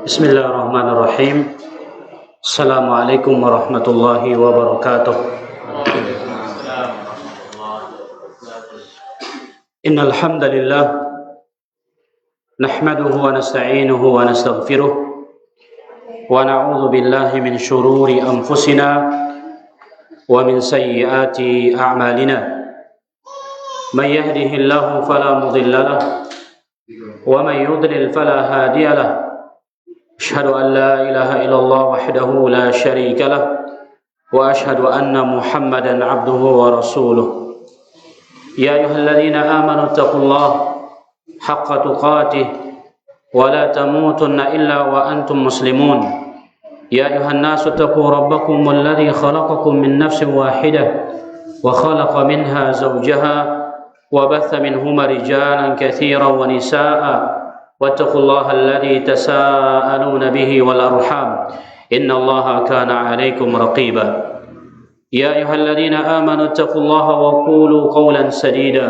Bismillahirrahmanirrahim. Assalamualaikum warahmatullahi wabarakatuh. Innal hamdalillah nahmaduhu wa nasta'inuhu wa nastaghfiruh wa na'udzu billahi min shururi anfusina wa min sayyiati a'malina. May yahdihillahu fala mudilla lahu wa may yudlil fala hadiya lahu. Asyhadu an la ilaha illallah wahdahu la syarika lah wa asyhadu anna Muhammadan abduhu wa rasuluh. Ya ayyuhalladzina amanu taqullaha haqqa tuqatih wa la tamutunna illa wa antum muslimun. Ya ayyuhan nasu taqu rabbakum alladzi khalaqakum min nafsin wahidah wa khalaqa minha zawjaha wa batha minhuma rijalan katsiran wa nisaa'a. واتقوا الله الذي تساءلون به والأرحام إن الله كان عليكم رقيبا يا أيها الذين آمنوا اتقوا الله وقولوا قولا سديدا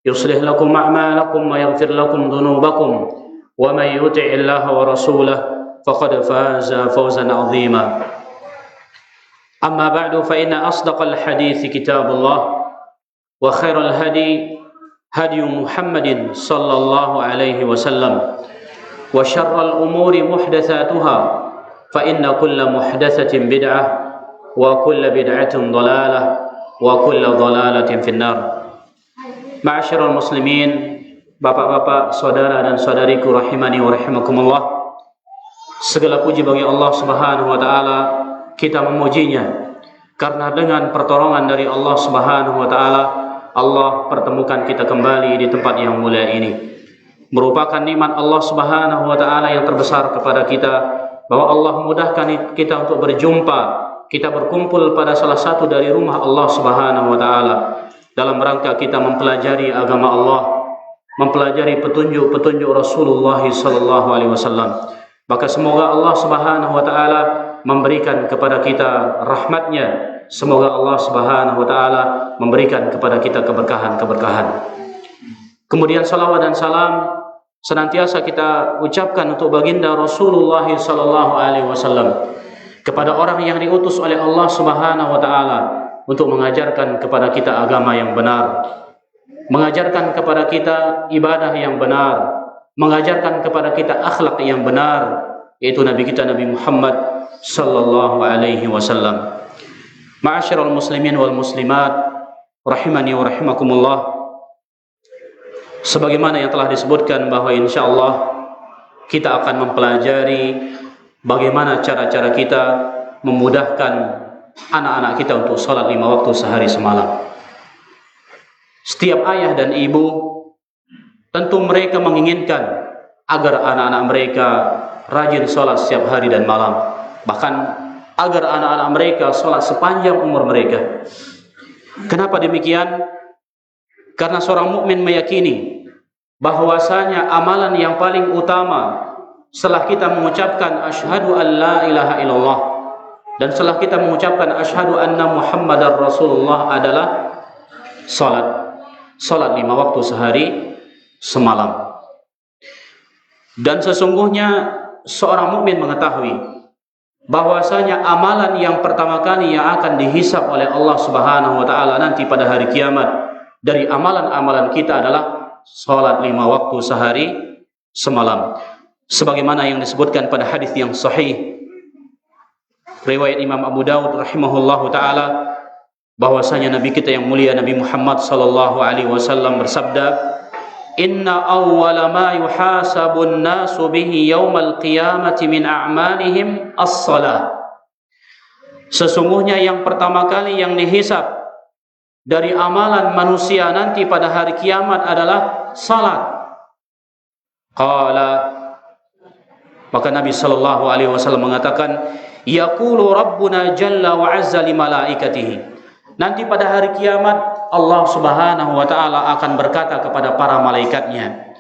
يصلح لكم أعمالكم ويغفر لكم ذنوبكم ومن يطع الله ورسوله فقد فاز فوزا عظيما أما بعد فإن أصدق الحديث كتاب الله وخير الهدي هدي محمد صلى الله عليه وسلم وشر الأمور محدثاتها فإن كل محدثة بدعة وكل بدعة ضلالة وكل ضلالة في النار. Ma'asyiral muslimin, bapak-bapak, saudara dan saudariku rahimani wa rahimakumullah. Segala puji bagi Allah Subhanahu wa taala, kita memujinya karena dengan pertolongan dari Allah Subhanahu wa taala Allah pertemukan kita kembali di tempat yang mulia ini. Merupakan nikmat Allah Subhanahu wa taala yang terbesar kepada kita bahwa Allah memudahkan kita untuk berjumpa, kita berkumpul pada salah satu dari rumah Allah Subhanahu wa taala dalam rangka kita mempelajari agama Allah, mempelajari petunjuk-petunjuk Rasulullah sallallahu alaihi wasallam. Maka semoga Allah Subhanahu wa taala memberikan kepada kita rahmatnya. Semoga Allah Subhanahu wa taala memberikan kepada kita keberkahan-keberkahan. Kemudian salawat dan salam senantiasa kita ucapkan untuk baginda Rasulullah sallallahu alaihi wasallam, kepada orang yang diutus oleh Allah Subhanahu wa taala untuk mengajarkan kepada kita agama yang benar, mengajarkan kepada kita ibadah yang benar, mengajarkan kepada kita akhlak yang benar, yaitu Nabi kita Nabi Muhammad sallallahu alaihi wasallam. Ma'asyiral muslimin wal muslimat rahimani wa rahimakumullah. Sebagaimana yang telah disebutkan bahwa insyaallah kita akan mempelajari bagaimana cara-cara kita memudahkan anak-anak kita untuk salat 5 waktu sehari semalam. Setiap ayah dan ibu tentu mereka menginginkan agar anak-anak mereka rajin salat setiap hari dan malam, bahkan agar anak-anak mereka salat sepanjang umur mereka. Kenapa demikian? Karena seorang mukmin meyakini bahwasanya amalan yang paling utama setelah kita mengucapkan asyhadu an la ilaha illallah dan setelah kita mengucapkan asyhadu anna Muhammadar Rasulullah adalah salat. Salat 5 waktu sehari semalam. Dan sesungguhnya seorang mukmin mengetahui bahwasanya amalan yang pertama kali yang akan dihisab oleh Allah Subhanahu wa taala nanti pada hari kiamat dari amalan-amalan kita adalah salat 5 waktu sehari semalam. Sebagaimana yang disebutkan pada hadis yang sahih riwayat Imam Abu Dawud rahimahullahu taala, bahwasanya Nabi kita yang mulia Nabi Muhammad sallallahu alaihi wasallam bersabda, Inna awwala ma yuhasabun nasu bihi yawmal qiyamati min a'malihim as-salah. Sesungguhnya yang pertama kali yang dihisab dari amalan manusia nanti pada hari kiamat adalah salat. Qala, maka Nabi sallallahu alaihi wasallam mengatakan, yaqulu rabbuna jalla wa azza li malaikatihi. Nanti pada hari kiamat Allah Subhanahu wa taala akan berkata kepada para malaikatnya,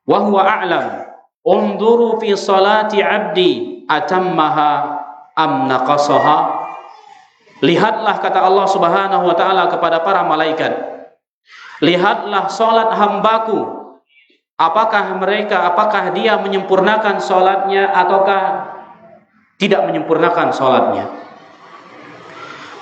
wa huwa a'lam, unzuru fi salati 'abdi atammaha am naqasaha. Lihatlah, kata Allah Subhanahu wa taala kepada para malaikat, lihatlah salat hambaku, apakah dia menyempurnakan salatnya ataukah tidak menyempurnakan salatnya.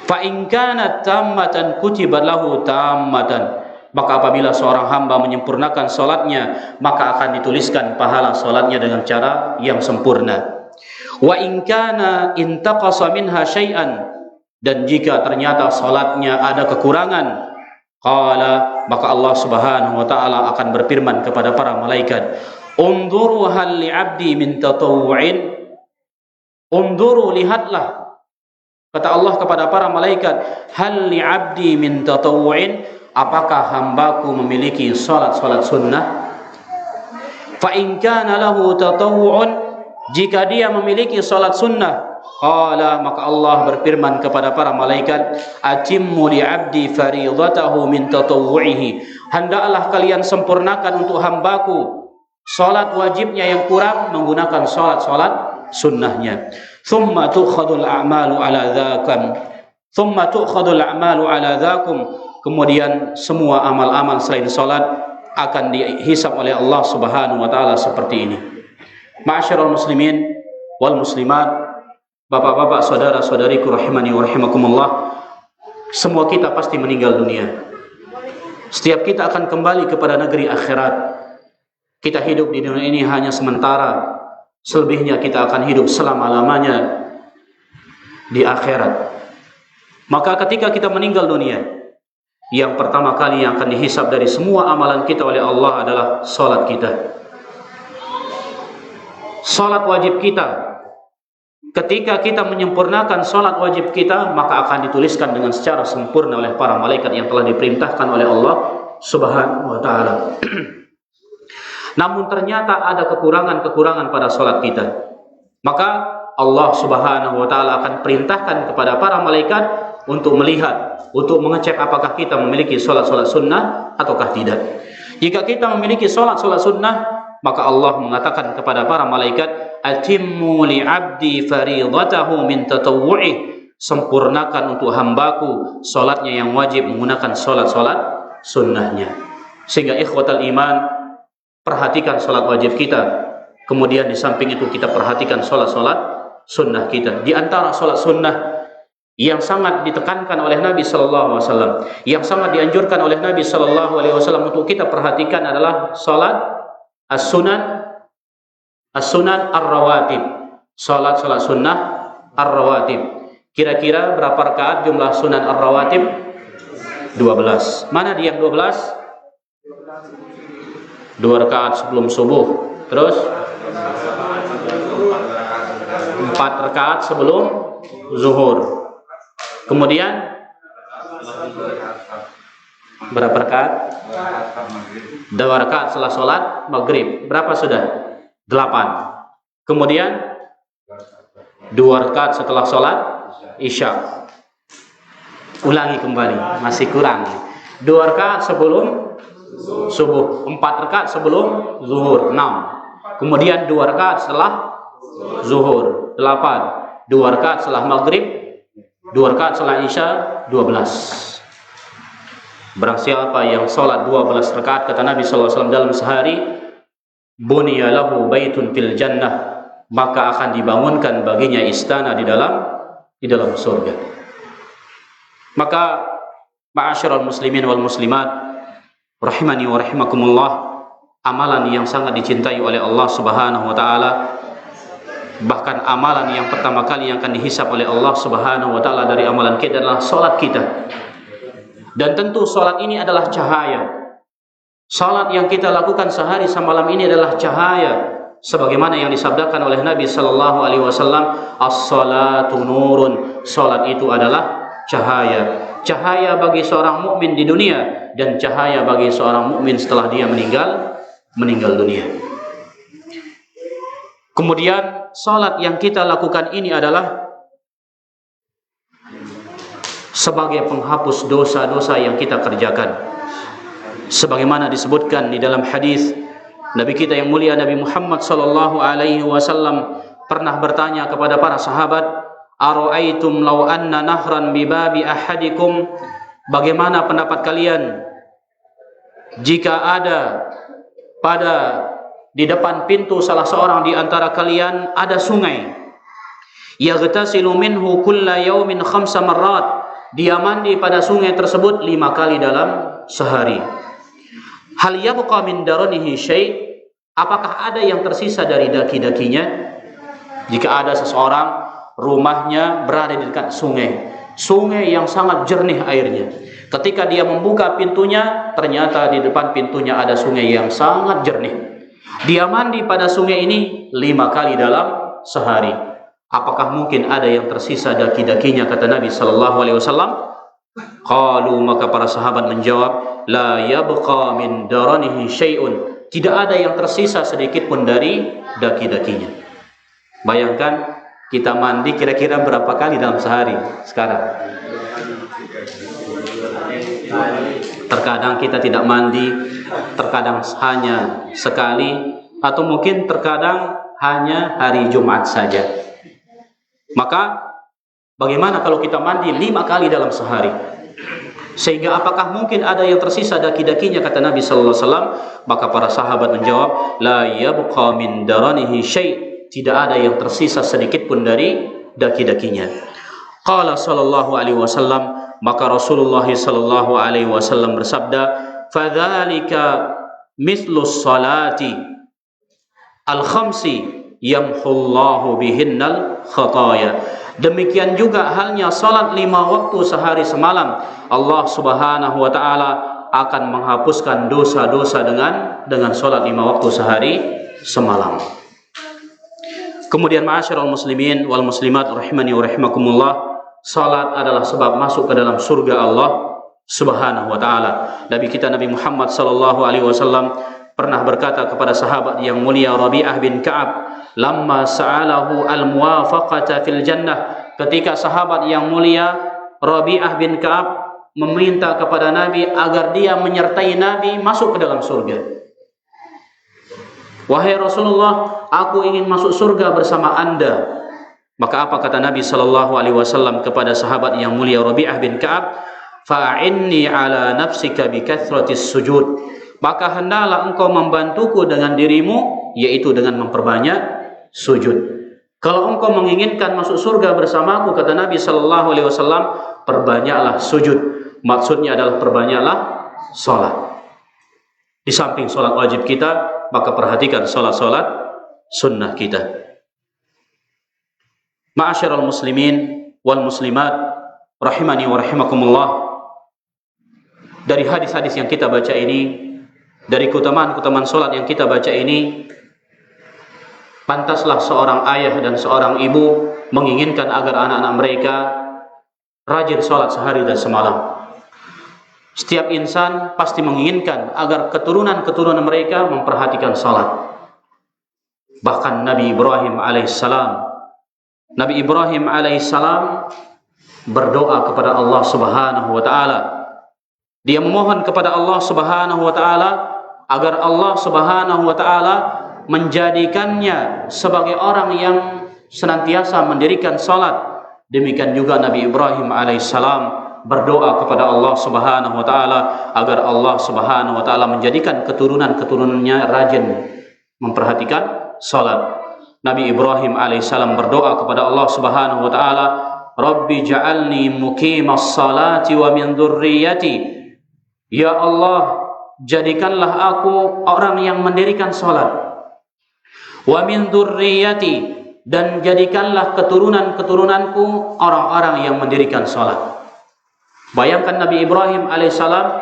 Fa in kanat tammatan kutibat lahu tammatan, maka apabila seorang hamba menyempurnakan salatnya, maka akan dituliskan pahala salatnya dengan cara yang sempurna. Wa in kana intaqasa minha syai'an, dan jika ternyata salatnya ada kekurangan, qala, maka Allah Subhanahu wa taala akan berfirman kepada para malaikat, unzuru hal li'abdi min tatawwu'in. Unzuru, lihatlah, kata Allah kepada para malaikat, hal li'abdi min tatawwu'in, apakah hambaku memiliki salat-salat sunnah? Fa in kana lahu tatawwu'un, jika dia memiliki salat sunnah, qala, maka Allah berfirman kepada para malaikat, atimmu li'abdi fariidatahu min tatawwu'ihi, hendaklah kalian sempurnakan untuk hambaku salat wajibnya yang kurang menggunakan salat-salat sunnahnya. Thumma tu'khadul a'malu ala dzakam, thumma tu'khadul a'malu ala dzakum, kemudian semua amal-amal selain salat akan dihisab oleh Allah Subhanahu wa taala seperti ini. Ma'asyiral muslimin wal muslimat, bapak-bapak, saudara-saudariku rahimani wa rahimakumullah, semua kita pasti meninggal dunia. Setiap kita akan kembali kepada negeri akhirat. Kita hidup di dunia ini hanya sementara, selebihnya kita akan hidup selama-lamanya di akhirat. Maka ketika kita meninggal dunia, yang pertama kali yang akan dihisab dari semua amalan kita oleh Allah adalah salat kita. Salat wajib kita. Ketika kita menyempurnakan salat wajib kita, maka akan dituliskan dengan secara sempurna oleh para malaikat yang telah diperintahkan oleh Allah Subhanahu wa taala. Namun ternyata ada kekurangan-kekurangan pada salat kita, maka Allah Subhanahu wa taala akan perintahkan kepada para malaikat untuk melihat, untuk mengecek apakah kita memiliki salat-salat sunnah ataukah tidak. Jika kita memiliki salat-salat sunnah, maka Allah mengatakan kepada para malaikat, atimmu li'abdi fariidatahu min tatawwu'ih, sempurnakan untuk hambaku salatnya yang wajib menggunakan salat-salat sunnahnya. Sehingga ikhwatal iman, perhatikan salat wajib kita. Kemudian di samping itu kita perhatikan salat-salat sunnah kita. Di antara salat sunnah yang sangat ditekankan oleh Nabi sallallahu alaihi wasallam, yang sangat dianjurkan oleh Nabi sallallahu alaihi wasallam untuk kita perhatikan adalah salat as-sunan ar-rawatib. Salat-salat sunnah ar-rawatib. Kira-kira berapa rakaat jumlah sunan ar-rawatib? 12. Mana dia yang 12? 2 rakaat sebelum subuh, terus 4 rakaat sebelum zuhur, kemudian berapa rakaat? 2 rakaat setelah sholat maghrib. Berapa sudah? 8. Kemudian 2 rakaat setelah sholat isya. Ulangi kembali, masih kurang. 2 rakaat sebelum subuh, 4 rakaat sebelum zuhur, 6. Kemudian 2 rakaat setelah zuhur, 8. 2 rakaat setelah maghrib, 2 rakaat setelah isya, 12. Barang siapa yang sholat 12 rakaat, kata Nabi SAW, dalam sehari, buniya lahu baitun fil jannah, maka akan dibangunkan baginya istana di dalam surga. Maka ma'asyiral muslimin wal muslimat rahimani wa rahimakumullah, amalan yang sangat dicintai oleh Allah Subhanahu wa taala, bahkan amalan yang pertama kali yang akan dihisab oleh Allah Subhanahu wa taala dari amalan kita adalah salat kita. Dan tentu salat ini adalah cahaya. Salat yang kita lakukan sehari semalam ini adalah cahaya, sebagaimana yang disabdakan oleh Nabi sallallahu alaihi wasallam, as-salatu nurun, salat itu adalah cahaya. Cahaya bagi seorang mukmin di dunia dan cahaya bagi seorang mukmin setelah dia meninggal dunia. Kemudian salat yang kita lakukan ini adalah sebagai penghapus dosa-dosa yang kita kerjakan. Sebagaimana disebutkan di dalam hadis Nabi kita yang mulia Nabi Muhammad sallallahu alaihi wasallam pernah bertanya kepada para sahabat, "Ara'aitum law anna nahran bi babi ahadikum?" Bagaimana pendapat kalian jika ada di depan pintu salah seorang di antara kalian ada sungai. Yaghtasilu minhu kulla yawmin 5 marrat. Dia mandi pada sungai tersebut 5 kali dalam sehari. Hal yabqa min daranihi syai'? Apakah ada yang tersisa dari daki-dakinya? Jika ada seseorang rumahnya berada di dekat sungai yang sangat jernih airnya. Ketika dia membuka pintunya, ternyata di depan pintunya ada sungai yang sangat jernih. Dia mandi pada sungai ini 5 kali dalam sehari. Apakah mungkin ada yang tersisa daki-dakinya, kata Nabi sallallahu alaihi wasallam? Qalu, maka para sahabat menjawab, la yabqa min daranihi syai'un. Tidak ada yang tersisa sedikit pun dari daki-dakinya. Bayangkan kita mandi kira-kira berapa kali dalam sehari sekarang? Terkadang kita tidak mandi, terkadang hanya sekali, atau mungkin terkadang hanya hari Jumat saja. Maka bagaimana kalau kita mandi 5 kali dalam sehari? Sehingga apakah mungkin ada yang tersisa daki-dakinya, kata Nabi sallallahu alaihi wasallam? Maka para sahabat menjawab, la yabqa min daranihi syai'. Tidak ada yang tersisa sedikit pun dari daki-dakinya. Qala sallallahu alaihi wasallam, maka Rasulullah sallallahu alaihi wasallam bersabda, fadzalika mithlus salati al-khamsi yamhullahu bihinnal khataya. Demikian juga halnya salat 5 waktu sehari semalam, Allah Subhanahu wa taala akan menghapuskan dosa-dosa dengan salat 5 waktu sehari semalam. Kemudian ma'asyiral muslimin wal muslimat rahimani wa rahimakumullah, salat adalah sebab masuk ke dalam surga Allah Subhanahu wa taala. Nabi kita Nabi Muhammad sallallahu alaihi wasallam pernah berkata kepada sahabat yang mulia Rabi'ah bin Ka'ab, lamma sa'alahu al-muwafaqata fil jannah, ketika sahabat yang mulia Rabi'ah bin Ka'ab meminta kepada Nabi agar dia menyertai Nabi masuk ke dalam surga. Wahai Rasulullah, aku ingin masuk surga bersama Anda. Maka apa kata Nabi sallallahu alaihi wasallam kepada sahabat yang mulia Rabi'ah bin Ka'ab? Fa'inni ala nafsika bi kathratis sujud. Maka hendaklah engkau membantuku dengan dirimu, yaitu dengan memperbanyak sujud. Kalau engkau menginginkan masuk surga bersamaku, kata Nabi sallallahu alaihi wasallam, perbanyaklah sujud. Maksudnya adalah perbanyaklah salat. Di samping salat wajib kita, maka perhatikan salat-salat sunnah kita. Ma'asyiral muslimin wal muslimat rahimani wa rahimakumullah, dari hadis-hadis yang kita baca ini, dari keutamaan-keutamaan salat yang kita baca ini, pantaslah seorang ayah dan seorang ibu menginginkan agar anak-anak mereka rajin salat sehari dan semalam. Setiap insan pasti menginginkan agar keturunan-keturunan mereka memperhatikan salat. Bahkan Nabi Ibrahim alaihissalam berdoa kepada Allah Subhanahu wa taala. Dia memohon kepada Allah Subhanahu wa taala agar Allah Subhanahu wa taala menjadikannya sebagai orang yang senantiasa mendirikan salat. Demikian juga Nabi Ibrahim alaihissalam berdoa kepada Allah Subhanahu wa taala agar Allah Subhanahu wa taala menjadikan keturunan-keturunannya rajin memperhatikan salat. Nabi Ibrahim alaihissalam berdoa kepada Allah Subhanahu wa taala, Rabbi ja'alni muqimas salati wa min dzurriyyati. Ya Allah, jadikanlah aku orang yang mendirikan salat. Wa min dzurriyyati, dan jadikanlah keturunan-keturunanku orang-orang yang mendirikan salat. Bayangkan Nabi Ibrahim alaihissalam,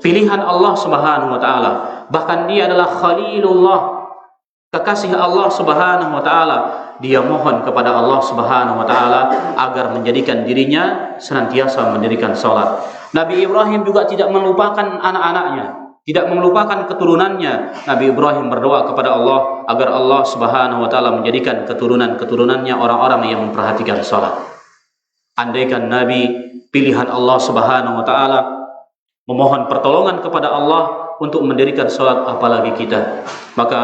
pilihan Allah Subhanahu wa taala. Bahkan dia adalah Khalilullah, kekasih Allah Subhanahu wa taala. Dia mohon kepada Allah Subhanahu wa taala agar menjadikan dirinya senantiasa mendirikan salat. Nabi Ibrahim juga tidak melupakan anak-anaknya, tidak melupakan keturunannya. Nabi Ibrahim berdoa kepada Allah agar Allah Subhanahu wa taala menjadikan keturunan-keturunannya orang-orang yang memperhatikan salat. Andaikan Nabi, pilihan Allah Subhanahu wa taala, memohon pertolongan kepada Allah untuk mendirikan salat, apalagi kita. Maka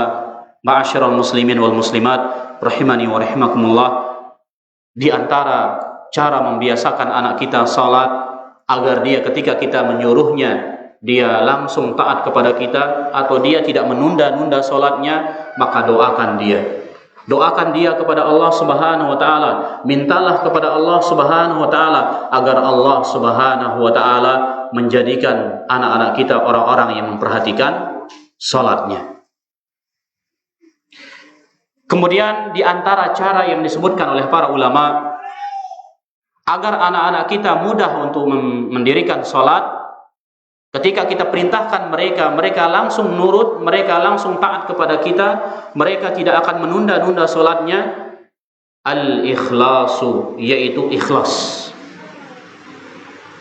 ma'asyiral muslimin wal muslimat rahimani wa rahimakumullah, di antara cara membiasakan anak kita salat agar dia ketika kita menyuruhnya dia langsung taat kepada kita atau dia tidak menunda-nunda salatnya, maka doakan dia. Doakan dia kepada Allah Subhanahu wa taala, mintalah kepada Allah Subhanahu wa taala agar Allah Subhanahu wa taala menjadikan anak-anak kita orang-orang yang memperhatikan salatnya. Kemudian di antara cara yang disebutkan oleh para ulama agar anak-anak kita mudah untuk mendirikan salat, ketika kita perintahkan mereka, mereka langsung nurut, mereka langsung taat kepada kita, mereka tidak akan menunda-nunda salatnya. Al-ikhlasu, yaitu ikhlas.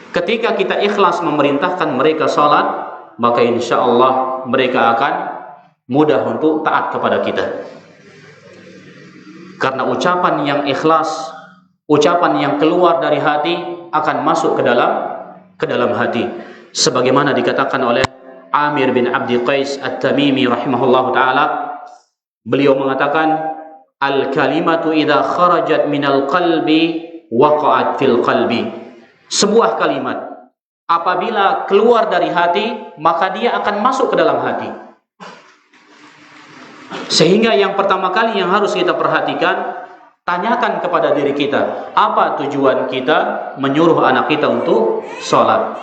Ketika kita ikhlas memerintahkan mereka salat, maka insya Allah mereka akan mudah untuk taat kepada kita. Karena ucapan yang ikhlas, ucapan yang keluar dari hati akan masuk ke dalam hati. Sebagaimana dikatakan oleh Amir bin Abdi Qais At-Tamimi rahimahullahu ta'ala, beliau mengatakan, al-kalimatu idha kharajat minal qalbi waqa'at fil qalbi. Sebuah kalimat apabila keluar dari hati, maka dia akan masuk ke dalam hati. Sehingga yang pertama kali yang harus kita perhatikan, tanyakan kepada diri kita, apa tujuan kita menyuruh anak kita untuk sholat?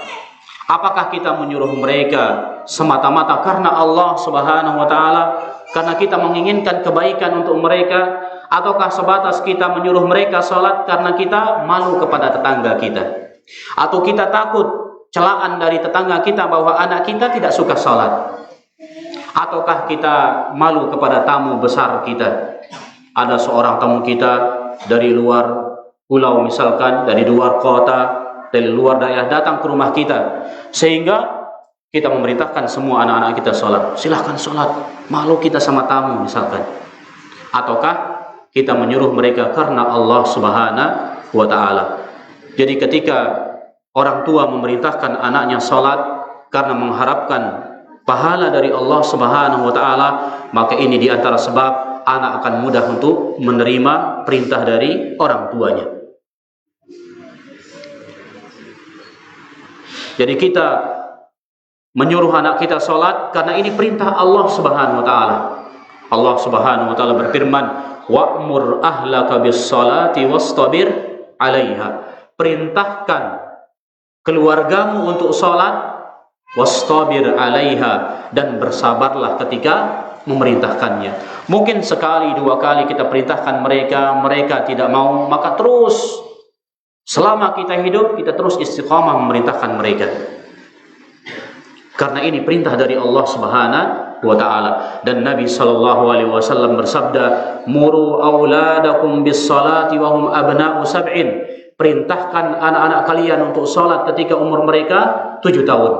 Apakah kita menyuruh mereka semata-mata karena Allah Subhanahu wa taala, karena kita menginginkan kebaikan untuk mereka, ataukah sebatas kita menyuruh mereka salat karena kita malu kepada tetangga kita, atau kita takut celaan dari tetangga kita bahwa anak kita tidak suka salat, ataukah kita malu kepada tamu besar kita, ada seorang tamu kita dari luar pulau misalkan, dari luar kota, dari luar daerah datang ke rumah kita, sehingga kita memerintahkan semua anak-anak kita sholat. Silahkan sholat, malu kita sama tamu misalkan. Ataukah kita menyuruh mereka karena Allah Subhanahu wa ta'ala. Jadi ketika orang tua memerintahkan anaknya sholat karena mengharapkan pahala dari Allah Subhanahu wa ta'ala, maka ini diantara sebab anak akan mudah untuk menerima perintah dari orang tuanya. Jadi kita menyuruh anak kita sholat karena ini perintah Allah Subhanahu wa ta'ala. Allah Subhanahu wa ta'ala berfirman, wa'mur ahlaka bis salati wastabir 'alaiha. Perintahkan keluargamu untuk sholat, wastabir 'alaiha, dan bersabarlah ketika memerintahkannya. Mungkin sekali dua kali kita perintahkan mereka, mereka tidak mau, maka terus selama kita hidup, kita terus istiqamah memerintahkan mereka. Karena ini perintah dari Allah Subhanahu wa ta'ala. Dan Nabi SAW bersabda, muru awladakum bis salati wa hum abna'u sab'in. Perintahkan anak-anak kalian untuk salat ketika umur mereka 7 tahun.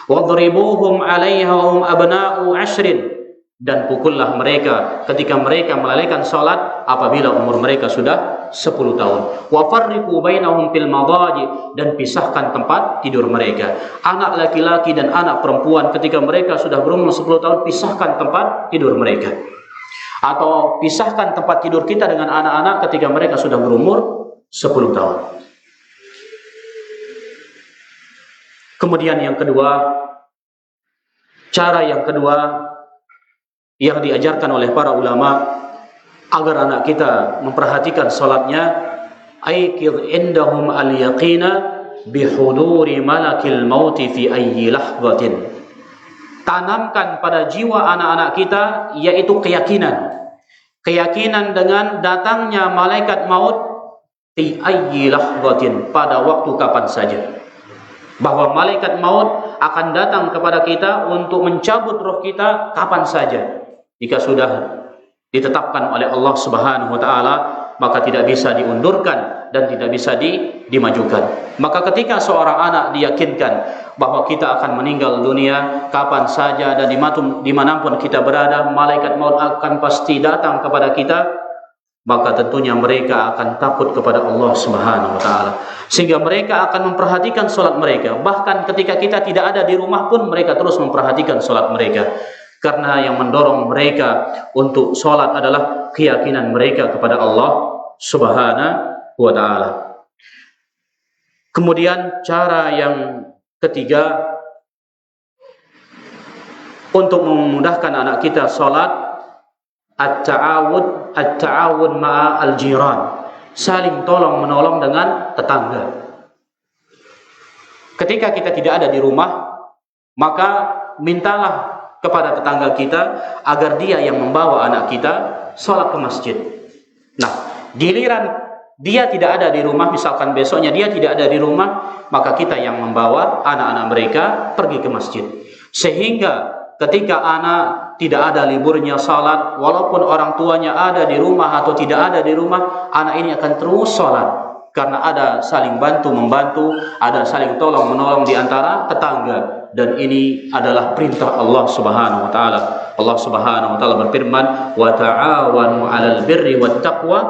Wadribuhum 'alaiha wa hum abna'u 'ashrin. Dan pukullah mereka ketika mereka melalaikan salat apabila umur mereka sudah 10 tahun. Wa farriqu bainahum fil madaji, dan pisahkan tempat tidur mereka. Anak laki-laki dan anak perempuan ketika mereka sudah berumur 10 tahun, pisahkan tempat tidur mereka. Atau pisahkan tempat tidur kita dengan anak-anak ketika mereka sudah berumur 10 tahun. Kemudian yang kedua, cara yang kedua yang diajarkan oleh para ulama agar anak kita memperhatikan salatnya, aikid indahum al-yaqina bihuduri malakil mauti fi ayyi lahzatin. Tanamkan pada jiwa anak-anak kita yaitu keyakinan dengan datangnya malaikat maut fi ayyi lahzatin, pada waktu kapan saja, bahwa malaikat maut akan datang kepada kita untuk mencabut roh kita kapan saja. Jika sudah ditetapkan oleh Allah Subhanahu wa ta'ala, maka tidak bisa diundurkan dan tidak bisa dimajukan. Maka ketika seorang anak diyakinkan bahwa kita akan meninggal dunia kapan saja dan dimanapun kita berada, malaikat maut akan pasti datang kepada kita, maka tentunya mereka akan takut kepada Allah Subhanahu wa ta'ala, sehingga mereka akan memperhatikan salat mereka. Bahkan ketika kita tidak ada di rumah pun mereka terus memperhatikan salat mereka. Karena yang mendorong mereka untuk sholat adalah keyakinan mereka kepada Allah Subhanahu wa ta'ala. Kemudian cara yang ketiga untuk memudahkan anak kita salat, at-ta'awun ma'a al-jiran, saling tolong menolong dengan tetangga. Ketika kita tidak ada di rumah, maka mintalah kepada tetangga kita agar dia yang membawa anak kita sholat ke masjid. Nah, giliran dia tidak ada di rumah, misalkan besoknya dia tidak ada di rumah, maka kita yang membawa anak-anak mereka pergi ke masjid. Sehingga ketika anak tidak ada liburnya salat, walaupun orang tuanya ada di rumah atau tidak ada di rumah, anak ini akan terus salat. Karena ada saling bantu-membantu, ada saling tolong-menolong di antara tetangga. Dan ini adalah perintah Allah Subhanahu wa taala. Allah Subhanahu wa taala berfirman, "Wa ta'awanu 'alal birri wat taqwa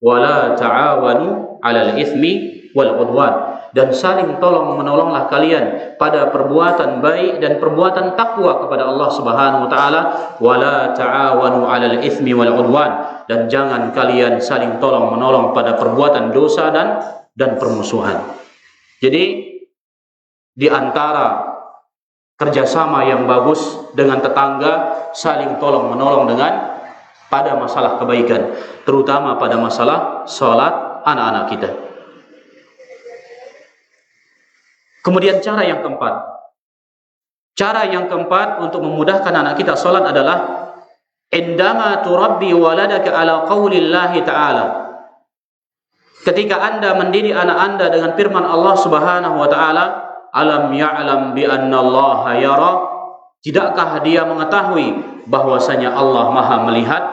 wa la ta'awanu 'alal itsmi wal 'udwan." Dan saling tolong-menolonglah kalian pada perbuatan baik dan perbuatan takwa kepada Allah Subhanahu wa taala, wa la ta'awanu 'alal itsmi wal 'udwan. Dan jangan kalian saling tolong-menolong pada perbuatan dosa dan permusuhan. Jadi di antara kerjasama yang bagus dengan tetangga, saling tolong-menolong dengan pada masalah kebaikan, terutama pada masalah sholat anak-anak kita. Kemudian cara yang keempat untuk memudahkan anak kita sholat adalah indama turabbi waladaka ala qaulillahi ta'ala. Ketika Anda mendidik anak Anda dengan firman Allah Subhanahu wa taala, alam ya'lam bi anna Allah yara, tidakkah dia mengetahui bahwasanya Allah Maha melihat?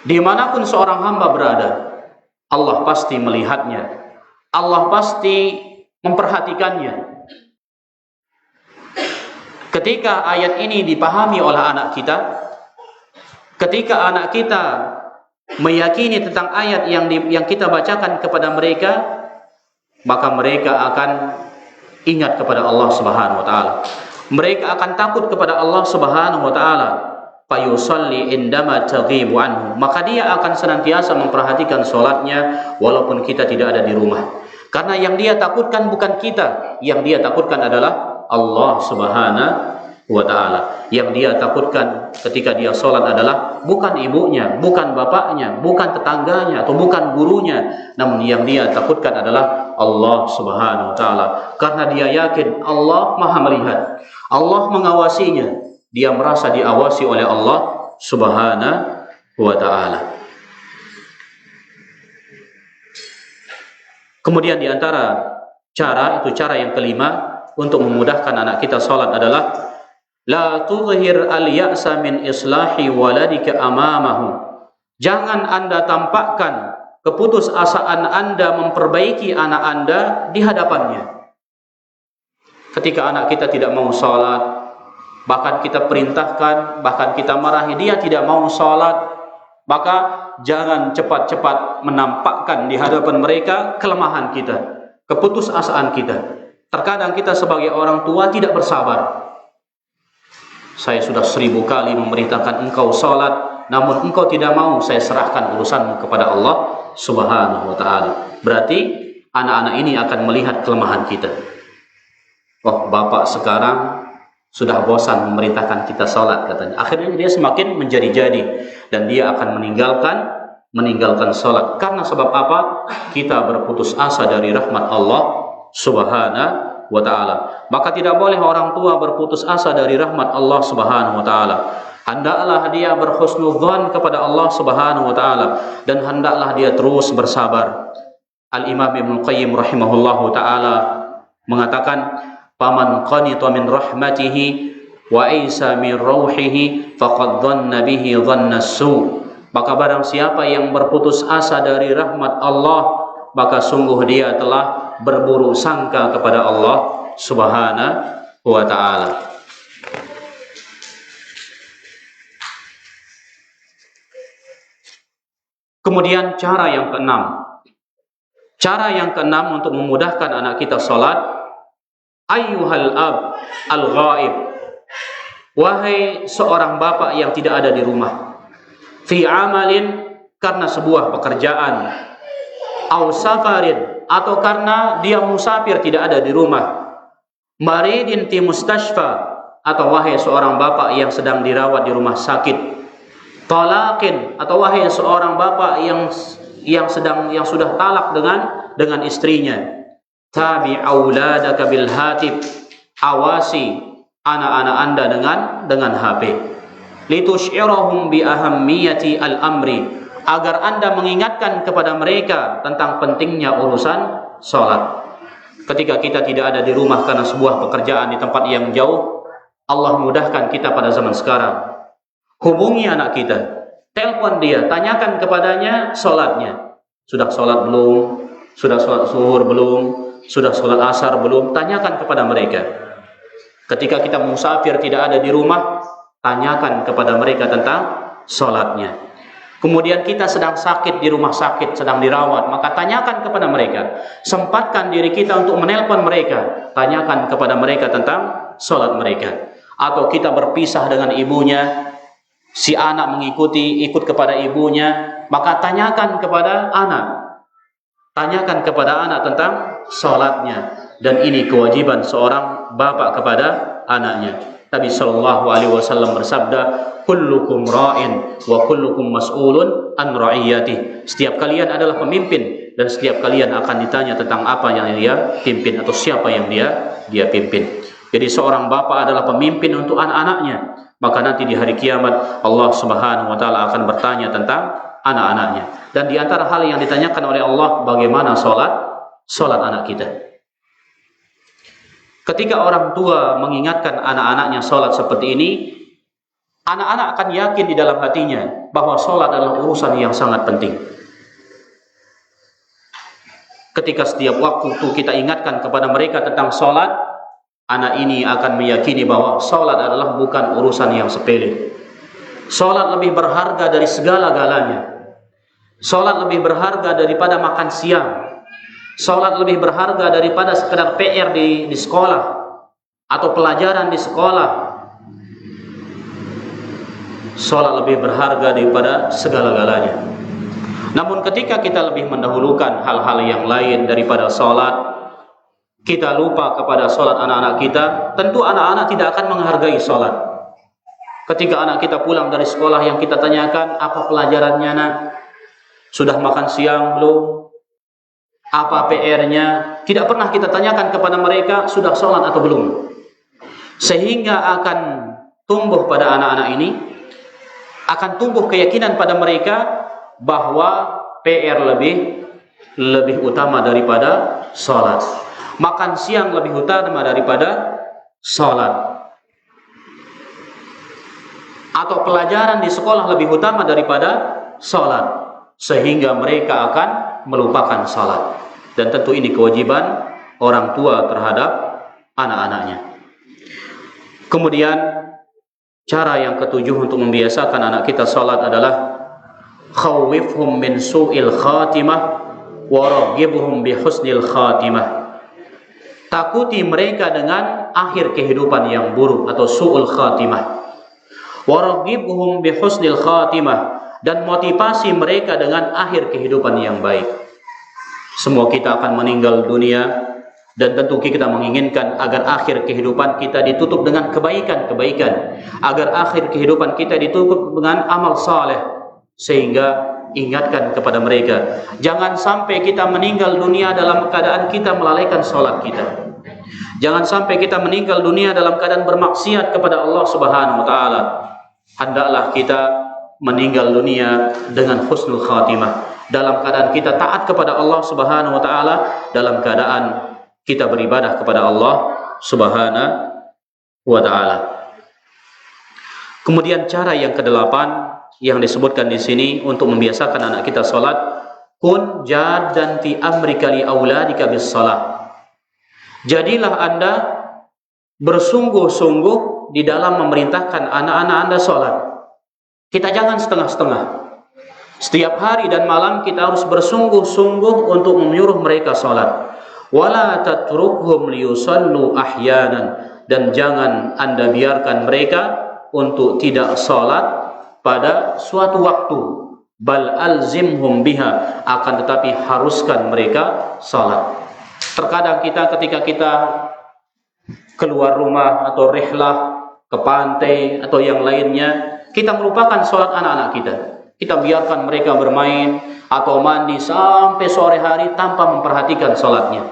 Dimanapun seorang hamba berada, Allah pasti melihatnya, Allah pasti memperhatikannya. Ketika ayat ini dipahami oleh anak kita, ketika anak kita meyakini tentang ayat yang kita bacakan kepada mereka, maka mereka akan ingat kepada Allah Subhanahu wa taala. Mereka akan takut kepada Allah Subhanahu wa taala. Fa yusalli indama taghibu anhu. Maka dia akan senantiasa memperhatikan salatnya walaupun kita tidak ada di rumah. Karena yang dia takutkan bukan kita, yang dia takutkan adalah Allah Subhanahu wa taala. Yang dia takutkan ketika dia salat adalah bukan ibunya, bukan bapaknya, bukan tetangganya atau bukan gurunya, namun yang dia takutkan adalah Allah Subhanahu wa taala. Karena dia yakin Allah Maha melihat, Allah mengawasinya, dia merasa diawasi oleh Allah Subhanahu wa taala. Kemudian di antara cara yang kelima untuk memudahkan anak kita salat adalah la tuzhir al-ya'sa min islahi waladika amamahu. Jangan Anda tampakkan keputusasaan Anda memperbaiki anak Anda di hadapannya. Ketika anak kita tidak mau salat, bahkan kita perintahkan, bahkan kita marahi dia tidak mau salat, maka jangan cepat-cepat menampakkan di hadapan mereka kelemahan kita, keputusasaan kita. Terkadang kita sebagai orang tua tidak bersabar. Saya sudah 1000 kali memerintahkan engkau salat, namun engkau tidak mau, saya serahkan urusanmu kepada Allah Subhanahu wa taala. Berarti anak-anak ini akan melihat kelemahan kita. Oh, bapak sekarang sudah bosan memerintahkan kita salat katanya. Akhirnya dia semakin menjadi-jadi dan dia akan meninggalkan salat. Karena sebab apa? Kita berputus asa dari rahmat Allah Subhanahu wa taala. Maka tidak boleh orang tua berputus asa dari rahmat Allah Subhanahu wa taala. Hendaklah dia berhusnudzon kepada Allah Subhanahu wa taala dan hendaklah dia terus bersabar. Al-Imam Ibnu Qayyim rahimahullahu taala mengatakan, "Faman qanita min rahmatihi wa isa min rauhihi faqad dhanna bihi dhanna su." Maka barang siapa yang berputus asa dari rahmat Allah, maka sungguh dia telah berburuk sangka kepada Allah Subhanahu wa taala. Kemudian cara yang keenam untuk memudahkan anak kita salat, ayyuhal ab al-ghaib, wahai seorang bapak yang tidak ada di rumah, fi amalin, karena sebuah pekerjaan, au safarin, atau karena dia musafir tidak ada di rumah, maridin fi mustashfa, atau wahai seorang bapak yang sedang dirawat di rumah sakit. Talaqin, atau wahai seorang bapak yang sudah talak dengan istrinya. Tabi auladaka bil hatib, awasi anak-anak Anda dengan HP. Litusy'irahum bi ahammiyati al-amri, agar Anda mengingatkan kepada mereka tentang pentingnya urusan salat. Ketika kita tidak ada di rumah karena sebuah pekerjaan di tempat yang jauh, Allah mudahkan kita pada zaman sekarang. Hubungi anak kita, telepon dia, tanyakan kepadanya salatnya. Sudah salat belum? Sudah salat zuhur belum? Sudah salat asar belum? Tanyakan kepada mereka. Ketika kita musafir tidak ada di rumah, tanyakan kepada mereka tentang salatnya. Kemudian kita sedang sakit di rumah sakit, sedang dirawat, maka tanyakan kepada mereka. Sempatkan diri kita untuk menelpon mereka, tanyakan kepada mereka tentang salat mereka. Atau kita berpisah dengan ibunya, si anak ikut kepada ibunya, maka tanyakan kepada anak. Tanyakan kepada anak tentang salatnya. Dan ini kewajiban seorang bapak kepada anaknya. Nabi sallallahu alaihi wasallam bersabda, kullukum ra'in wa kullukum mas'ulun an ra'iyati. Setiap kalian adalah pemimpin dan setiap kalian akan ditanya tentang apa yang dia pimpin atau siapa yang dia pimpin. Jadi seorang bapak adalah pemimpin untuk anak-anaknya. Maka nanti di hari kiamat Allah Subhanahu wa taala akan bertanya tentang anak-anaknya. Dan di antara hal yang ditanyakan oleh Allah, bagaimana salat anak kita. Ketika orang tua mengingatkan anak-anaknya salat seperti ini, anak-anak akan yakin di dalam hatinya bahwa salat adalah urusan yang sangat penting. Ketika setiap waktu kita ingatkan kepada mereka tentang salat, anak ini akan meyakini bahwa salat adalah bukan urusan yang sepele. Salat lebih berharga dari segala-galanya. Salat lebih berharga daripada makan siang. Salat lebih berharga daripada sekedar PR di sekolah atau pelajaran di sekolah. Salat lebih berharga daripada segala-galanya. Namun ketika kita lebih mendahulukan hal-hal yang lain daripada salat, kita lupa kepada salat anak-anak kita, tentu anak-anak tidak akan menghargai salat. Ketika anak kita pulang dari sekolah, yang kita tanyakan, apa pelajarannya nak? Sudah makan siang belum? Apa PR-nya? Tidak pernah kita tanyakan kepada mereka sudah sholat atau belum. Sehingga akan tumbuh pada anak-anak ini, akan tumbuh keyakinan pada mereka bahwa PR lebih utama daripada sholat. Makan siang lebih utama daripada sholat. Atau pelajaran di sekolah lebih utama daripada sholat. Sehingga mereka akan melupakan salat. Dan tentu ini kewajiban orang tua terhadap anak-anaknya. Kemudian cara yang ketujuh untuk membiasakan anak kita salat adalah khawwifhum min su'il khatimah wa raghibhum bi husnil khatimah. Takuti mereka dengan akhir kehidupan yang buruk atau su'ul khatimah. Wa raghibhum bi husnil khatimah, dan motivasi mereka dengan akhir kehidupan yang baik. Semua kita akan meninggal dunia, dan tentu kita menginginkan agar akhir kehidupan kita ditutup dengan kebaikan-kebaikan, agar akhir kehidupan kita ditutup dengan amal saleh. Sehingga ingatkan kepada mereka, jangan sampai kita meninggal dunia dalam keadaan kita melalaikan salat kita. Jangan sampai kita meninggal dunia dalam keadaan bermaksiat kepada Allah Subhanahu wa taala. Hendaklah kita meninggal dunia dengan husnul khatimah, dalam keadaan kita taat kepada Allah Subhanahu wa taala, dalam keadaan kita beribadah kepada Allah Subhanahu wa taala. Kemudian cara yang kedelapan yang disebutkan di sini untuk membiasakan anak kita salat, kun jaddan fi amrika li auladika bis salat. Jadilah Anda bersungguh-sungguh di dalam memerintahkan anak-anak Anda salat. Kita jangan setengah-setengah. Setiap hari dan malam kita harus bersungguh-sungguh untuk menyuruh mereka salat. Wala tatrukhum liyusallu ahyanan, dan jangan Anda biarkan mereka untuk tidak salat pada suatu waktu. Bal alzimhum biha, akan tetapi haruskan mereka salat. Terkadang kita ketika kita keluar rumah atau rihlah ke pantai atau yang lainnya, kita melupakan sholat anak-anak kita. Kita biarkan mereka bermain atau mandi sampai sore hari tanpa memperhatikan sholatnya.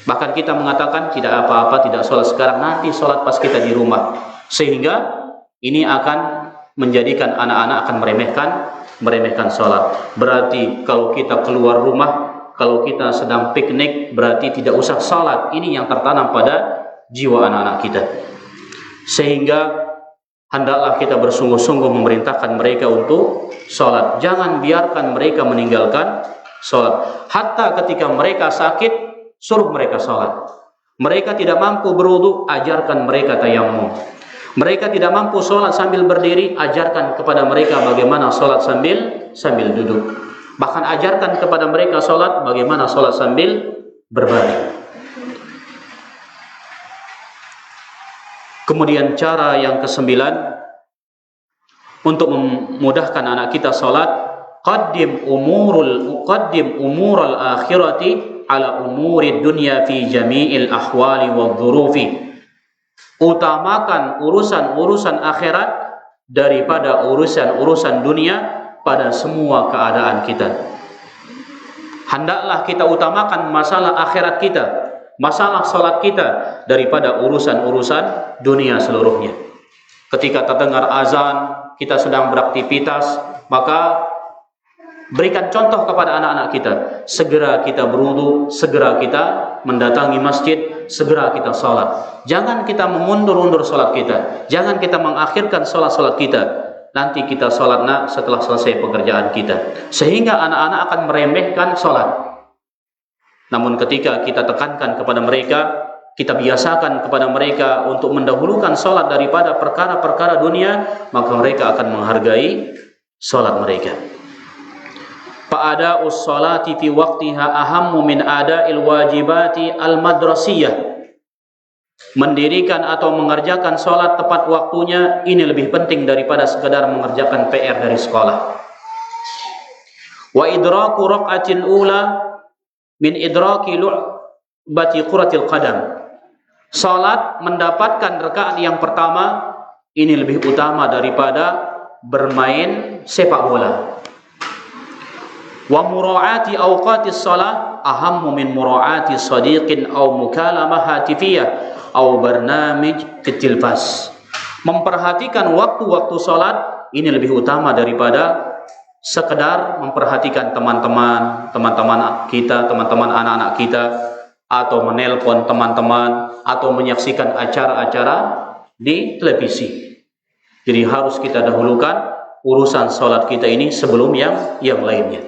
Bahkan kita mengatakan tidak apa-apa, tidak sholat sekarang, nanti sholat pas kita di rumah. Sehingga ini akan menjadikan anak-anak akan meremehkan sholat. Berarti kalau kita keluar rumah, kalau kita sedang piknik, berarti tidak usah sholat. Ini yang tertanam pada jiwa anak-anak kita. Sehingga hendaklah kita bersungguh-sungguh memerintahkan mereka untuk sholat. Jangan biarkan mereka meninggalkan sholat. Hatta ketika mereka sakit, suruh mereka sholat. Mereka tidak mampu berwudu, ajarkan mereka tayammum. Mereka tidak mampu sholat sambil berdiri, ajarkan kepada mereka bagaimana sholat sambil duduk. Bahkan ajarkan kepada mereka sholat bagaimana sholat sambil berbaring. Kemudian cara yang kesembilan untuk memudahkan anak kita sholat, qaddim umural akhirati ala umuri dunya fi jami'il ahwali wa dhurufi. Utamakan urusan-urusan akhirat daripada urusan-urusan dunia pada semua keadaan kita. Hendaklah kita utamakan masalah akhirat kita, masalah salat kita daripada urusan-urusan dunia seluruhnya. Ketika terdengar azan, kita sedang beraktivitas, maka berikan contoh kepada anak-anak kita. Segera kita berwudu, segera kita mendatangi masjid, segera kita salat. Jangan kita mengundur-undur salat kita. Jangan kita mengakhirkan salat-salat kita. Nanti kita sholat setelah selesai pekerjaan kita, sehingga anak-anak akan meremehkan sholat. Namun ketika kita tekankan kepada mereka, kita biasakan kepada mereka untuk mendahulukan sholat daripada perkara-perkara dunia, maka mereka akan menghargai sholat mereka. Fa'ada'us sholati fi waqtiha ahammu min ada'il wajibati al-madrasiyah. Mendirikan atau mengerjakan sholat tepat waktunya ini lebih penting daripada sekadar mengerjakan PR dari sekolah. Wa idraku raq'atil ula min idraki lu'bati quratil qadam. Sholat mendapatkan rakaat yang pertama ini lebih utama daripada bermain sepak bola. Wa mura'ati awqatis shalah ahammu min mura'ati sadiqin aw mukalamah hatifiyah aw barnamij fit tilfas. Memperhatikan waktu-waktu salat ini lebih utama daripada sekedar memperhatikan teman-teman kita, teman-teman anak-anak kita, atau menelpon teman-teman, atau menyaksikan acara-acara di televisi. Jadi harus kita dahulukan urusan salat kita ini sebelum yang lainnya.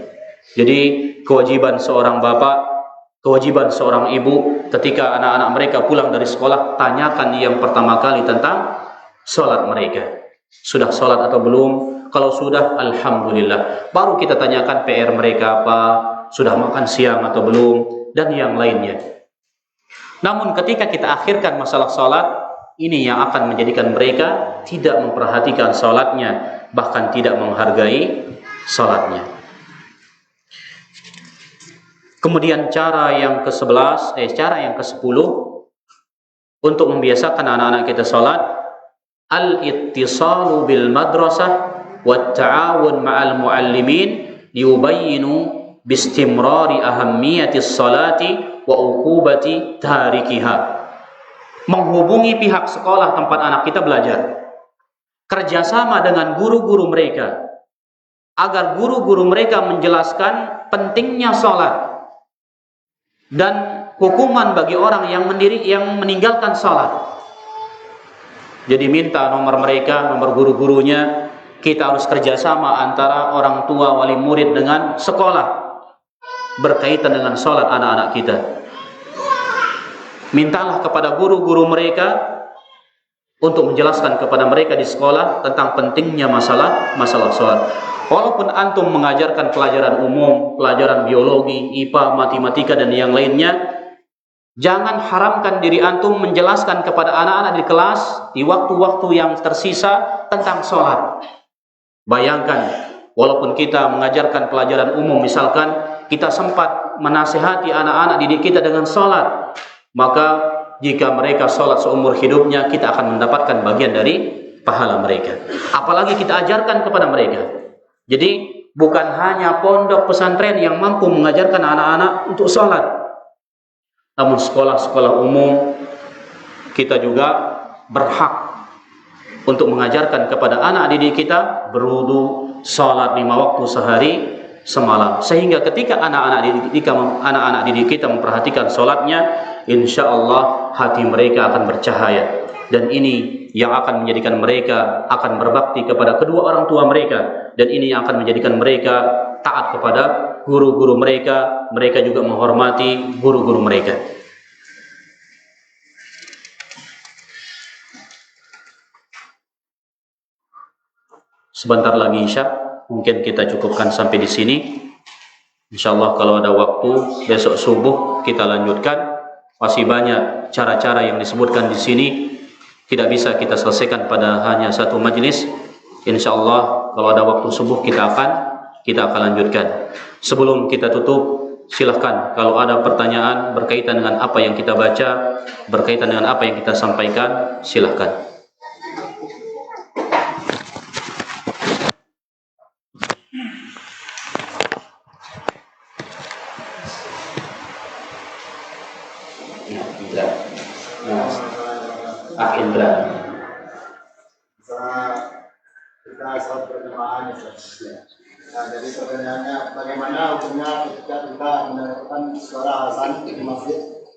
Jadi kewajiban seorang bapak, kewajiban seorang ibu, ketika anak-anak mereka pulang dari sekolah, tanyakan yang pertama kali tentang sholat mereka. Sudah sholat atau belum? Kalau sudah, alhamdulillah. Baru kita tanyakan PR mereka apa, sudah makan siang atau belum, dan yang lainnya. Namun ketika kita akhirkan masalah sholat, ini yang akan menjadikan mereka tidak memperhatikan sholatnya, bahkan tidak menghargai sholatnya. Kemudian cara yang ke-11, cara yang ke-10 untuk membiasakan anak-anak kita salat, al-ittisalu bil madrasah wat ta'awun ma'al muallimin liyubayyinu bistimrari ahammiyatis salati wa uqubati tarikiha. Menghubungi pihak sekolah tempat anak kita belajar, kerjasama dengan guru-guru mereka, agar guru-guru mereka menjelaskan pentingnya salat dan hukuman bagi orang yang meninggalkan salat. Jadi minta nomor mereka, nomor guru-gurunya. Kita harus kerjasama antara orang tua, wali murid dengan sekolah berkaitan dengan salat anak-anak kita. Mintalah kepada guru-guru mereka untuk menjelaskan kepada mereka di sekolah tentang pentingnya masalah salat. Walaupun antum mengajarkan pelajaran umum, pelajaran biologi, IPA, matematika dan yang lainnya, jangan haramkan diri antum menjelaskan kepada anak-anak di kelas di waktu-waktu yang tersisa tentang sholat. Bayangkan, walaupun kita mengajarkan pelajaran umum, misalkan kita sempat menasihati anak-anak didik kita dengan sholat, maka jika mereka sholat seumur hidupnya, kita akan mendapatkan bagian dari pahala mereka. Apalagi kita ajarkan kepada mereka. Jadi bukan hanya pondok pesantren yang mampu mengajarkan anak-anak untuk sholat, namun sekolah-sekolah umum kita juga berhak untuk mengajarkan kepada anak didik kita berwudu, sholat 5 waktu sehari semalam, sehingga ketika anak-anak didik kita memperhatikan sholatnya, insya Allah hati mereka akan bercahaya, dan ini yang akan menjadikan mereka akan berbakti kepada kedua orang tua mereka, dan ini yang akan menjadikan mereka taat kepada guru-guru mereka. Mereka juga menghormati guru-guru mereka. Sebentar lagi Isya, mungkin kita cukupkan sampai di sini. Insyaallah kalau ada waktu besok subuh kita lanjutkan. Masih banyak cara-cara yang disebutkan di sini, tidak bisa kita selesaikan pada hanya satu majelis. Insyaallah kalau ada waktu subuh kita akan lanjutkan. Sebelum kita tutup, silahkan kalau ada pertanyaan berkaitan dengan apa yang kita baca, berkaitan dengan apa yang kita sampaikan, silahkan. Indra. Kita sholat berjamaah. Nah, jadi pertanyaannya, bagaimana hukumnya ketika kita mendengarkan suara azan di masjid,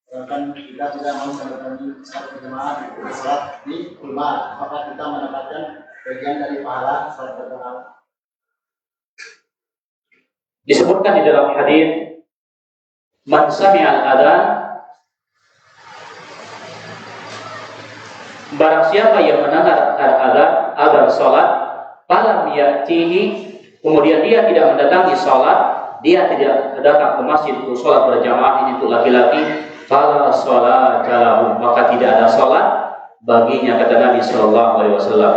sedangkan kita tidak mau mendengarkan sholat berjamaah, kita sholat di rumah, apakah kita mendapatkan bagian dari pahala sholat berjamaah? Disebutkan di dalam hadis, man sami'al adzan, barang siapa yang mendengar adzan salat, falam ya'tihi, kemudian dia tidak mendatangi salat, dia tidak datang ke masjid untuk salat berjamaah, ini untuk laki-laki, fala salata lahu, maka tidak ada salat baginya, kata Nabi sallallahu alaihi wasallam.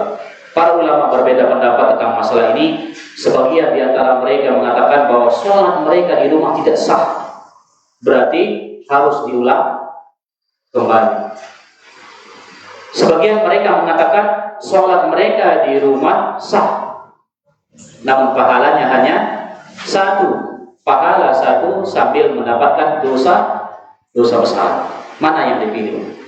Para ulama berbeda pendapat tentang masalah ini. Sebagian di antara mereka mengatakan bahwa salat mereka di rumah tidak sah, berarti harus diulang kembali. Sebagian mereka mengatakan sholat mereka di rumah sah, namun pahalanya hanya satu, pahala satu sambil mendapatkan dosa besar. Mana yang dipilih?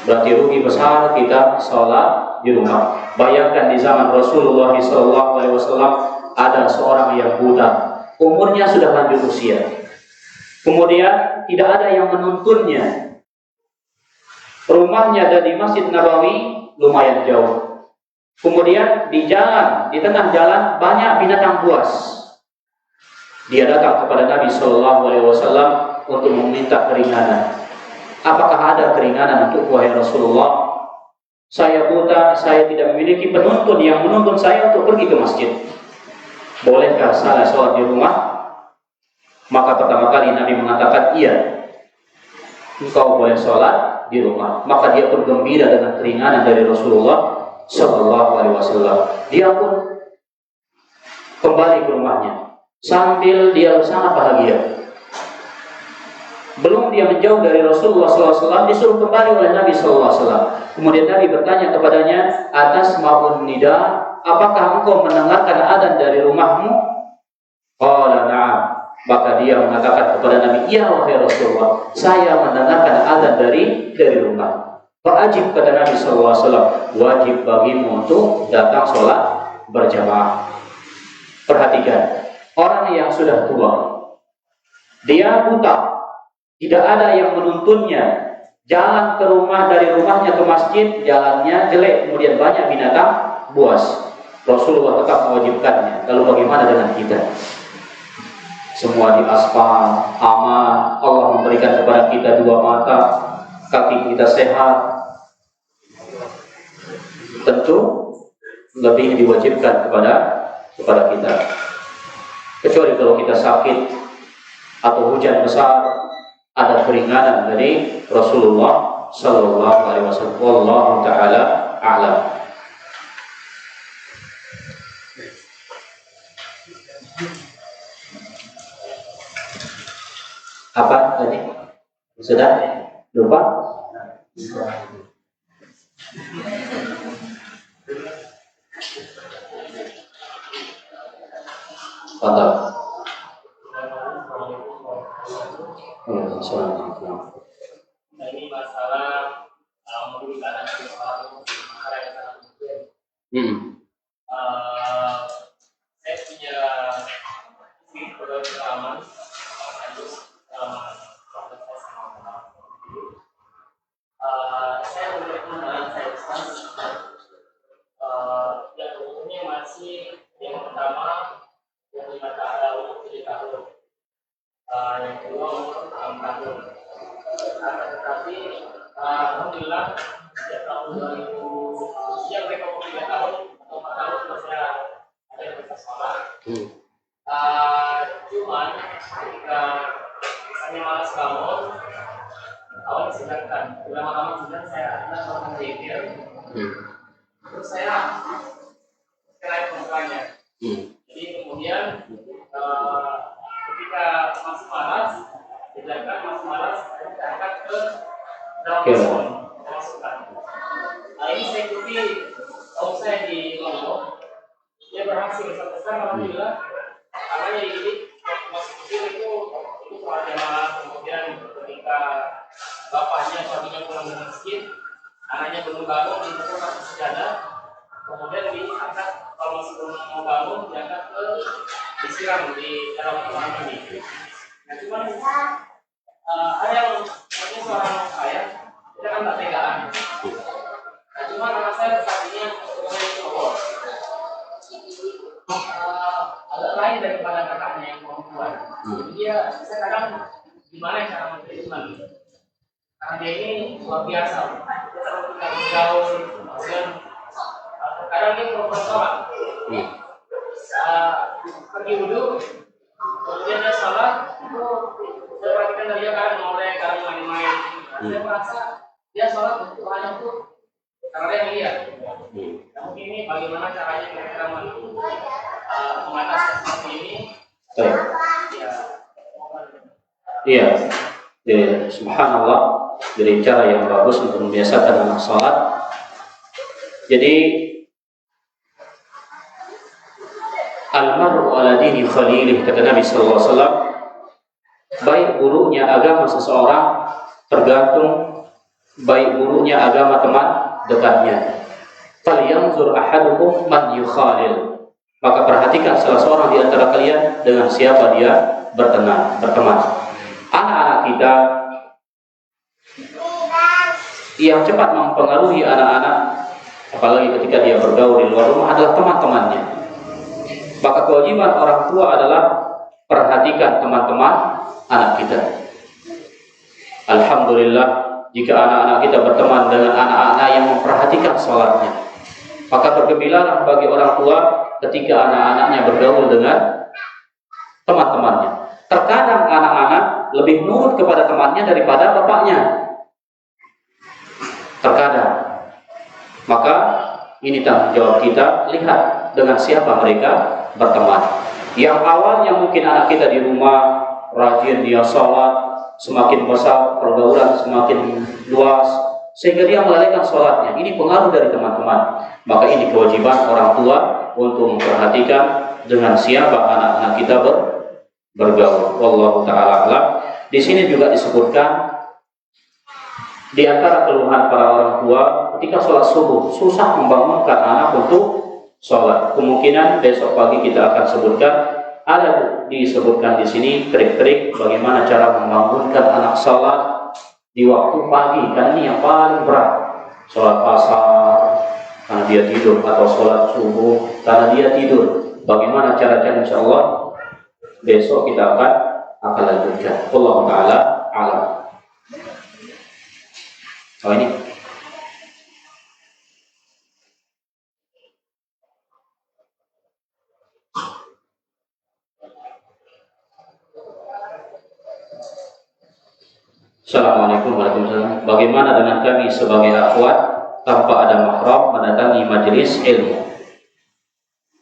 Berarti rugi besar kita sholat di rumah. Bayangkan di zaman Rasulullah SAW ada seorang yang buta, umurnya sudah lanjut usia, kemudian tidak ada yang menuntunnya. Rumahnya dari Masjid Nabawi lumayan jauh. Kemudian di tengah jalan banyak binatang buas. Dia datang kepada Nabi Shallallahu Alaihi Wasallam untuk meminta keringanan. Apakah ada keringanan untuk wahai Rasulullah? Saya buta, saya tidak memiliki penuntun yang menuntun saya untuk pergi ke masjid. Bolehkah saya sholat di rumah? Maka pertama kali Nabi mengatakan, iya, engkau boleh sholat di rumah. Maka dia pun gembira dengan keringanan dari Rasulullah Sallallahu Alaihi Wasallam. Dia pun kembali ke rumahnya sambil dia sangat bahagia. Belum dia menjauh dari Rasulullah SAW, disuruh kembali oleh Nabi SAW. Kemudian Nabi bertanya kepadanya, atas maupun nida, apakah engkau mendengarkan adzan dari rumahmu? Qala na'am. Maka dia mengatakan kepada Nabi, iya wahai Rasulullah, saya mendengarkan adzan dari rumah. Wajib, kata Nabi SAW, wajib bagimu untuk datang sholat berjamaah. Perhatikan, orang yang sudah tua, dia buta, tidak ada yang menuntunnya, jalan ke rumah, dari rumahnya ke masjid, jalannya jelek, kemudian banyak binatang buas. Rasulullah tetap mewajibkannya. Lalu bagaimana dengan kita? Semua di aspal, aman, Allah memberikan kepada kita 2 mata, kaki kita sehat. Tentu lebih diwajibkan kepada kita. Kecuali kalau kita sakit atau hujan besar, ada keringanan dari Rasulullah Sallallahu Alaihi Wasallam. Wallahu taala a'lam. Apa tadi? Sudah? Lupa? Fadal. Assalamualaikum. Ini masalah menggunakan sesuatu yang sangat mungkin. Saya punya pengalaman harus proses saya sama kenal. Saya memiliki kenalan saya yang umumnya masih yang pertama yang 5 tahun umur 7 tahun, yang kedua umur 6 tahun. Tetapi alhamdulillah sejak tahun 2000 sejak mereka umur 3 tahun atau 4 tahun saya ada yang bisa sekolah. Cuman ketika misalnya malas bangun, awal disedangkan, lama-lama kemudian saya ada orang berzikir, terus saya kira perempuannya. Jadi kemudian ketika masih malas, sedangkan masih malas, saya angkat ke dalam masukkan. Nah ini saya ikuti tahu saya di Lombok, dia berhasil sampai sekarang alhamdulillah. Karena jadi masuk kecil itu sholat jamaah, kemudian ketika bapaknya suaminya pulang dari masjid, anaknya belum bangun dipukul pakai sejadah, kemudian diangkat kalau masih belum mau bangun diangkat ke disiram di dalam ruangan ini. Nah cuman ada yang namanya seorang saya, dia kan tak tegaan. Nah cuman anak saya saatnya mulai cowok. Agak lain daripada kakaknya yang perempuan. Jadi saya kadang gimana cara menterima, karena dia ini luar biasa. Dia selalu tinggal bergaul, kemudian kadang dia perempuan pergi wudhu, kemudian dia sholat, itu saya perhatikan dari dia kadang ngorek, kadang main-main. Saya merasa dia sholat untuk hanya itu karena dia melihat. Nah, mungkin ini bagaimana caranya mereka mengatasi seperti ini? Iya. Jadi, subhanallah, dari cara yang bagus untuk membiasakan anak sholat. Jadi almaru ala dini khalilih, kata Nabi sallallahu alaihi wasallam, baik buruknya agama seseorang tergantung baik buruknya agama teman dekatnya. Falyanzur ahadukum man yukhalil, maka perhatikan salah seorang di antara kalian dengan siapa dia berteman. Anak-anak kita yang cepat mempengaruhi anak-anak, apalagi ketika dia bergaul di luar rumah, adalah teman-temannya. Maka kewajiban orang tua adalah perhatikan teman-teman anak kita. Alhamdulillah, jika anak-anak kita berteman dengan anak-anak yang memperhatikan sholatnya, maka bergembiralah bagi orang tua ketika anak-anaknya bergaul dengan teman-temannya. Terkadang anak-anak lebih nurut kepada temannya daripada bapaknya. Terkadang. Maka ini tanggung jawab kita, lihat dengan siapa mereka berteman. Yang awalnya mungkin anak kita di rumah rajin dia sholat, semakin besar pergaulan semakin luas sehingga dia melalaikan sholatnya. Ini pengaruh dari teman-teman. Maka ini kewajiban orang tua untuk memperhatikan dengan siapa anak-anak kita bergaul. Wallahu ta'ala a'lam. Di sini juga disebutkan di antara keluhan para orang tua ketika sholat subuh susah membangunkan anak untuk sholat. Kemungkinan besok pagi kita akan sebutkan, ada disebutkan di sini trik-trik bagaimana cara membangunkan anak sholat di waktu pagi, karena ini yang paling berat. Sholat asar karena dia tidur, atau sholat subuh karena dia tidur. Bagaimana caranya, insya Allah besok kita akan lanjutkan. Allah Ta'ala alam. Oh ini. Assalamualaikum warahmatullahi wabarakatuh. Bagaimana dengan kami sebagai akhwat tanpa ada mahram mendatangi majelis ilmu?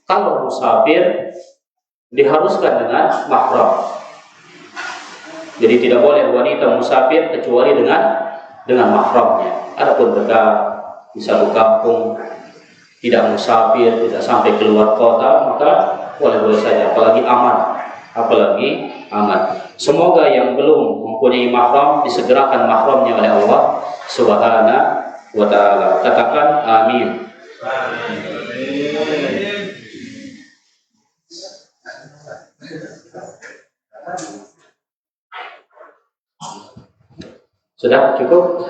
Kalau musafir diharuskan dengan mahram. Jadi tidak boleh wanita musafir kecuali dengan mahramnya. Adapun mereka bisa di kampung, tidak musafir, tidak sampai keluar kota, maka boleh-boleh saja, apalagi aman. Semoga yang belum mempunyai mahram disegerakan mahramnya oleh Allah Subhanahu wa taala. Katakan amin. Sudah cukup?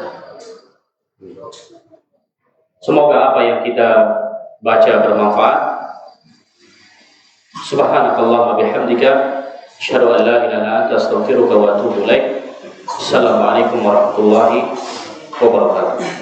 Semoga apa yang kita baca bermanfaat. Subhanakallahumma bihamdika asyhadu an la ilaha illa anta astaghfiruka wa atubu ilaik. Assalamualaikum warahmatullahi wabarakatuh.